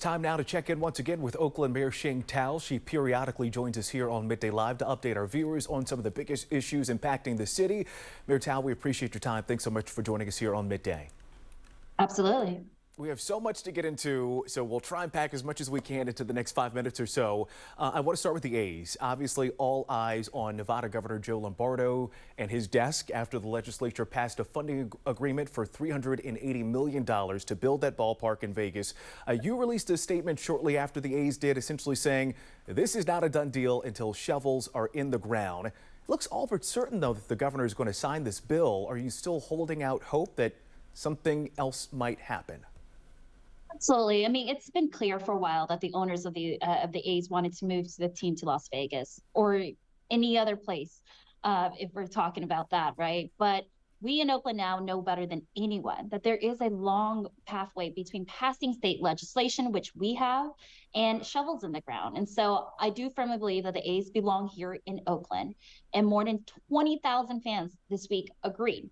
It's time now to check in once again with Oakland Mayor Sheng Thao. She periodically joins us here on Midday Live to update our viewers on some of the biggest issues impacting the city. Mayor Thao, we appreciate your time. Thanks so much for joining us here on Midday. Absolutely. We have so much to get into, so we'll try and pack as much as we can into the next 5 minutes or so. I want to start with the A's. Obviously, all eyes on Nevada Governor Joe Lombardo and his desk after the legislature passed a funding agreement for $380 million to build that ballpark in Vegas. You released a statement shortly after the A's did, essentially saying this is not a done deal until shovels are in the ground. It looks all but certain, though, that the governor is going to sign this bill. Are you still holding out hope that something else might happen? Absolutely. I mean, it's been clear for a while that the owners of the A's wanted to move the team to Las Vegas or any other place, if we're talking about that, right? But we in Oakland now know better than anyone that there is a long pathway between passing state legislation, which we have, and shovels in the ground. And so I do firmly believe that the A's belong here in Oakland. And more than 20,000 fans this week agreed.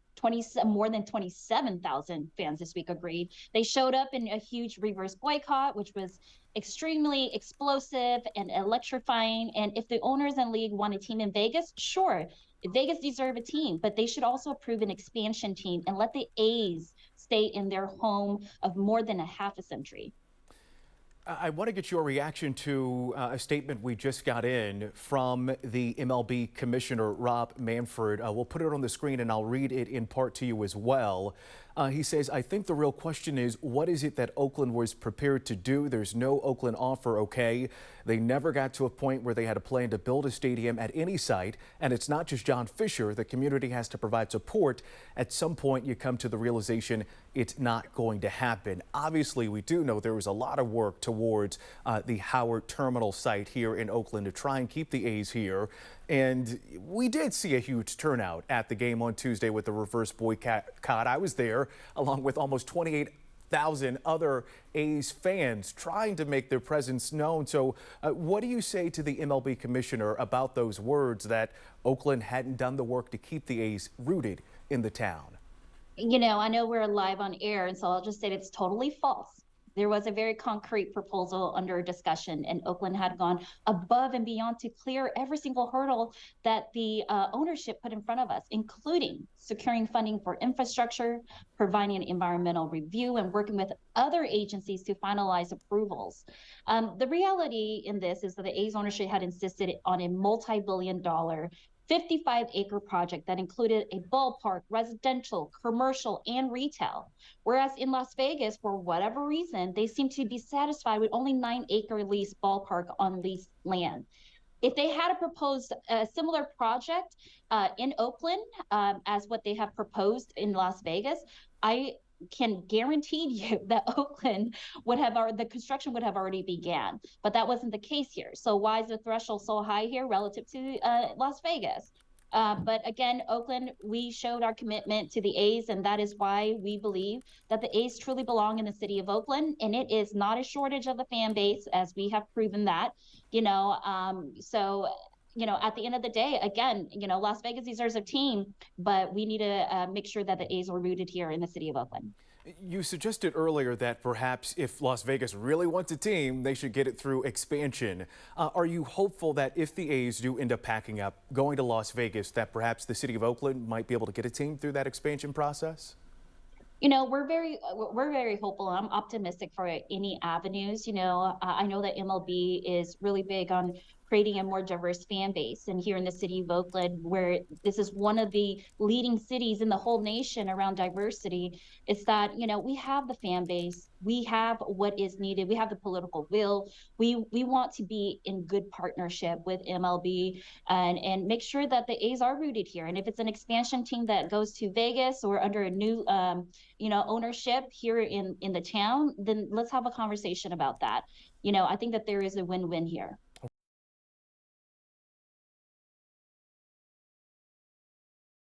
More than 27,000 fans this week agreed. They showed up in a huge reverse boycott, which was extremely explosive and electrifying. And if the owners and league want a team in Vegas, sure, Vegas deserve a team, but they should also approve an expansion team and let the A's stay in their home of more than a half a century. I want to get your reaction to a statement we just got in from the MLB commissioner, Rob Manfred. We'll put it on the screen and I'll read it in part to you as well. He says, I think the real question is, what is it that Oakland was prepared to do? There's no Oakland offer, okay? They never got to a point where they had a plan to build a stadium at any site. And it's not just John Fisher. The community has to provide support. At some point, you come to the realization it's not going to happen. Obviously, we do know there was a lot of work towards the Howard Terminal site here in Oakland to try and keep the A's here. And we did see a huge turnout at the game on Tuesday with the reverse boycott. I was there along with almost 28,000 other A's fans trying to make their presence known. So what do you say to the MLB commissioner about those words that Oakland hadn't done the work to keep the A's rooted in the town? You know, I know we're live on air, and so I'll just say it's totally false. There was a very concrete proposal under discussion, and Oakland had gone above and beyond to clear every single hurdle that the ownership put in front of us, including securing funding for infrastructure, providing an environmental review, and working with other agencies to finalize approvals. The reality in this is that the A's ownership had insisted on a multi-billion-dollar 55-acre project that included a ballpark, residential, commercial, and retail. Whereas in Las Vegas, for whatever reason, they seem to be satisfied with only 9-acre leased ballpark on leased land. If they had proposed a similar project in Oakland as what they have proposed in Las Vegas, I can guarantee you that Oakland would have the construction would have already began, but that wasn't the case here. So why is the threshold so high here relative to Las Vegas? But again, Oakland, we showed our commitment to the A's, and that is why we believe that the A's truly belong in the city of Oakland, and it is not a shortage of the fan base, as we have proven that, at the end of the day, again, Las Vegas deserves a team, but we need to make sure that the A's are rooted here in the city of Oakland. You suggested earlier that perhaps if Las Vegas really wants a team, they should get it through expansion. Are you hopeful that if the A's do end up packing up, going to Las Vegas, that perhaps the city of Oakland might be able to get a team through that expansion process? We're very hopeful. I'm optimistic for any avenues. I know that MLB is really big on creating a more diverse fan base. And here in the city of Oakland, where this is one of the leading cities in the whole nation around diversity, it's that, we have the fan base, we have what is needed, we have the political will. We want to be in good partnership with MLB and make sure that the A's are rooted here. And if it's an expansion team that goes to Vegas or under a new ownership here in the town, then let's have a conversation about that. I think that there is a win-win here.